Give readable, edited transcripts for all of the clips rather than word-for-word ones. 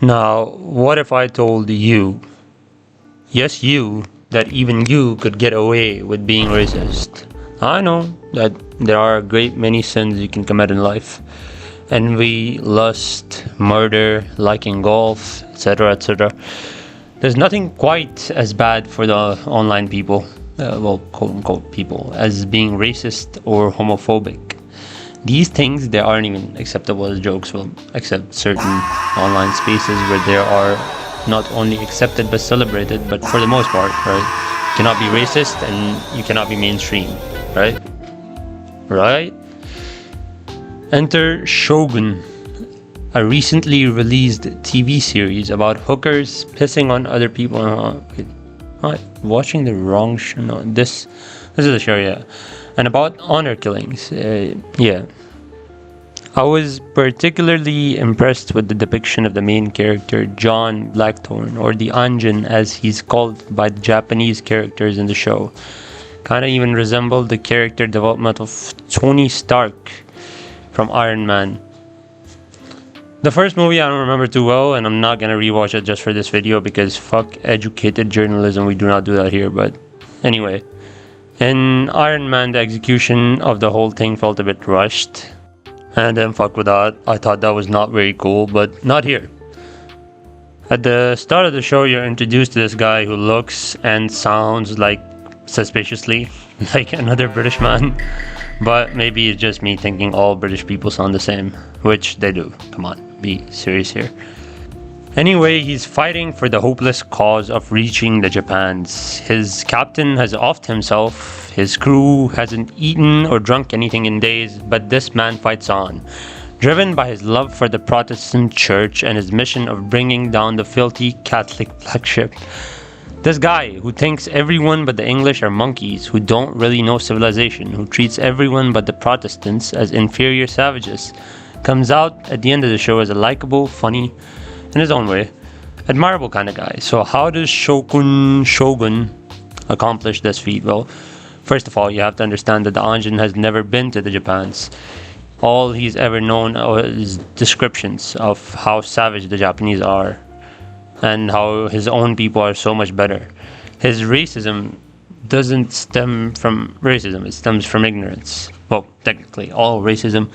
Now, what if I told you, yes, you, that even you could get away with being racist? I know that there are a great many sins you can commit in life: envy, lust, murder, liking golf, etc., etc. There's nothing quite as bad for the online people, quote unquote people, as being racist or homophobic. These things, they aren't even acceptable as jokes, well, except certain online spaces where they are not only accepted but celebrated, but for the most part, right? You cannot be racist and you cannot be mainstream, right? Right? Enter Shogun, a recently released TV series about hookers pissing on other people. Wait, am I watching the wrong show? No, this is the show, yeah. And about honor killings. Yeah. I was particularly impressed with the depiction of the main character, John Blackthorne, or the Anjin as he's called by the Japanese characters in the show. Kinda even resembled the character development of Tony Stark from Iron Man. The first movie I don't remember too well, and I'm not gonna rewatch it just for this video because fuck educated journalism, we do not do that here, but anyway. In Iron Man, the execution of the whole thing felt a bit rushed. And then fuck with that, I thought that was not very cool, but not here. At the start of the show, you're introduced to this guy who looks and sounds like suspiciously like another British man. But maybe it's just me thinking all British people sound the same, which they do. Come on, be serious here. Anyway, he's fighting for the hopeless cause of reaching the Japans. His captain has offed himself, his crew hasn't eaten or drunk anything in days, but this man fights on, driven by his love for the Protestant church and his mission of bringing down the filthy Catholic black ship. This guy, who thinks everyone but the English are monkeys, who don't really know civilization, who treats everyone but the Protestants as inferior savages, comes out at the end of the show as a likable, funny, in his own way, admirable kind of guy. So how does Shogun accomplish this feat? Well, first of all, you have to understand that the Anjin has never been to the Japans. All he's ever known is descriptions of how savage the Japanese are and how his own people are so much better. His racism doesn't stem from racism, it stems from ignorance. Well, technically, all racism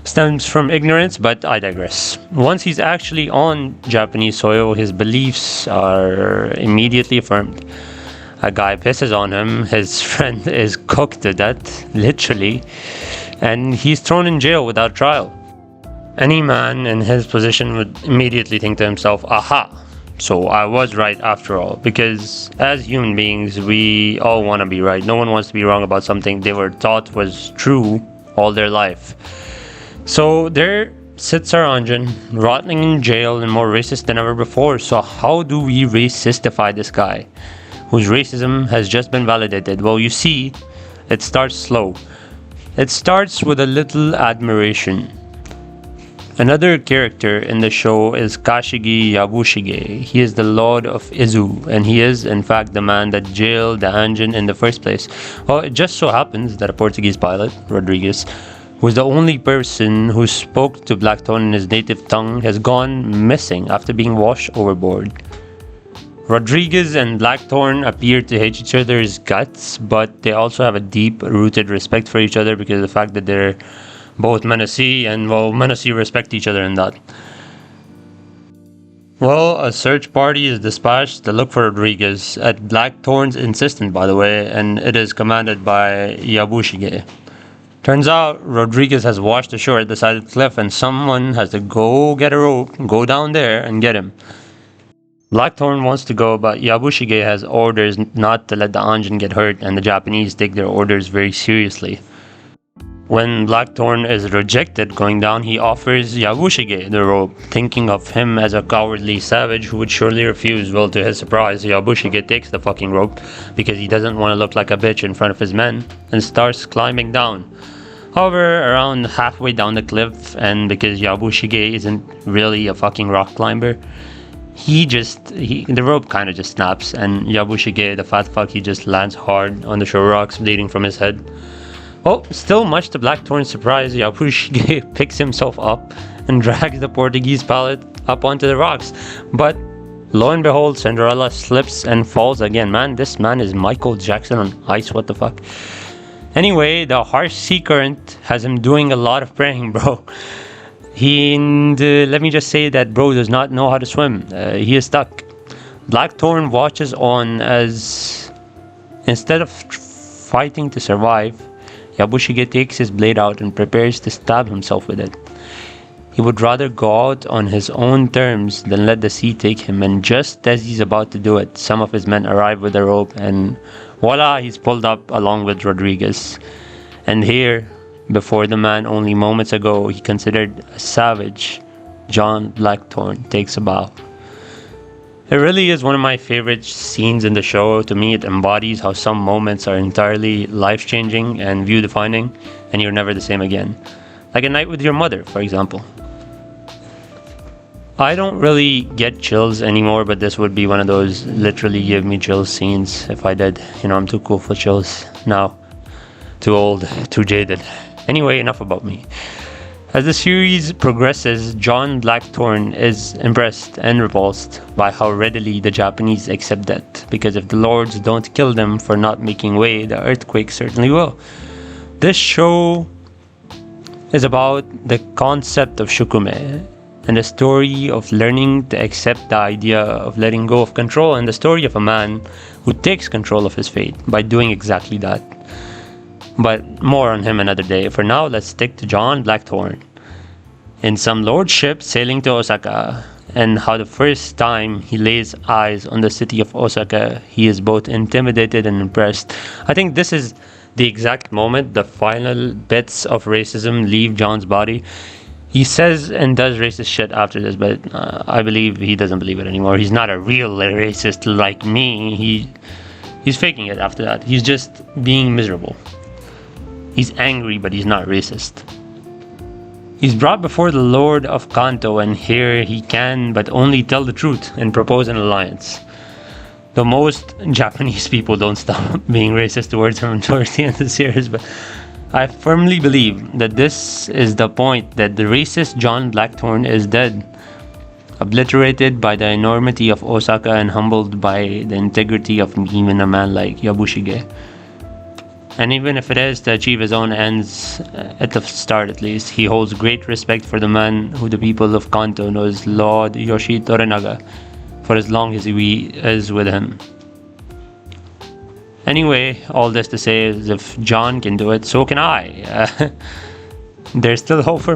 stems from ignorance, but I digress. Once he's actually on Japanese soil, his beliefs are immediately affirmed. A guy pisses on him, his friend is cooked to death, literally, and he's thrown in jail without trial. Any man in his position would immediately think to himself, aha, so I was right after all, because as human beings, we all want to be right. No one wants to be wrong about something they were taught was true all their life. So there sits our Anjin, rotting in jail and more racist than ever before. So how do we racistify this guy, whose racism has just been validated? Well, you see, it starts slow. It starts with a little admiration. Another character in the show is Kashigi Yabushige. He is the Lord of Izu, and he is, in fact, the man that jailed the Anjin in the first place. Well, it just so happens that a Portuguese pilot, Rodrigues, who's the only person who spoke to Blackthorne in his native tongue, has gone missing after being washed overboard. Rodrigues and Blackthorne appear to hate each other's guts, but they also have a deep-rooted respect for each other because of the fact that they're both Menacee, and well, Menacee respect each other in that. Well, a search party is dispatched to look for Rodrigues, at Blackthorne's insistence, by the way, and it is commanded by Yabushige. Turns out Rodrigues has washed ashore at the side of the cliff and someone has to go get a rope, go down there and get him. Blackthorne wants to go, but Yabushige has orders not to let the Anjin get hurt, and the Japanese take their orders very seriously. When Blackthorne is rejected going down, he offers Yabushige the rope, thinking of him as a cowardly savage who would surely refuse. Well, to his surprise, Yabushige takes the fucking rope because he doesn't want to look like a bitch in front of his men and starts climbing down. However, around halfway down the cliff, and because Yabushige isn't really a fucking rock climber, the rope kind of just snaps, and Yabushige, the fat fuck, he just lands hard on the shore rocks, bleeding from his head. Oh, still much to Blackthorne's surprise, Yabushige picks himself up and drags the Portuguese pilot up onto the rocks. But lo and behold, Cinderella slips and falls again. Man, this man is Michael Jackson on ice. What the fuck? Anyway, the harsh sea current has him doing a lot of praying, bro. Let me just say that bro does not know how to swim. He is stuck. Blackthorn watches on as, instead of fighting to survive, Yabushige takes his blade out and prepares to stab himself with it. He would rather go out on his own terms than let the sea take him, and just as he's about to do it, some of his men arrive with a rope, and voila, he's pulled up along with Rodriguez. And here, before the man only moments ago he considered a savage, John Blackthorn takes a bow. It really is one of my favorite scenes in the show. To me, it embodies how some moments are entirely life-changing and view-defining, and you're never the same again. Like a night with your mother, for example. I don't really get chills anymore, but this would be one of those literally give me chills scenes if I did. You know, I'm too cool for chills now. Too old, too jaded. Anyway, enough about me. As the series progresses, John Blackthorn is impressed and repulsed by how readily the Japanese accept death, because if the lords don't kill them for not making way, the earthquake certainly will. This show is about the concept of shukume, and the story of learning to accept the idea of letting go of control, and the story of a man who takes control of his fate by doing exactly that. But more on him another day. For now, let's stick to John Blackthorn. In some lord ship sailing to Osaka, and how the first time he lays eyes on the city of Osaka, he is both intimidated and impressed. I think this is the exact moment the final bits of racism leave John's body. He says and does racist shit after this, but I believe he doesn't believe it anymore. He's not a real racist like me. He's faking it after that. He's just being miserable. He's angry, but he's not racist. He's brought before the Lord of Kanto, and here he can but only tell the truth and propose an alliance. Though most Japanese people don't stop being racist towards him towards the end of the series, but I firmly believe that this is the point that the racist John Blackthorn is dead, obliterated by the enormity of Osaka and humbled by the integrity of even a man like Yabushige. And even if it is to achieve his own ends, at the start at least, he holds great respect for the man who the people of Kanto know as Lord Yoshi Toranaga, for as long as he is with him. Anyway, all this to say is if John can do it, so can I. There's still hope for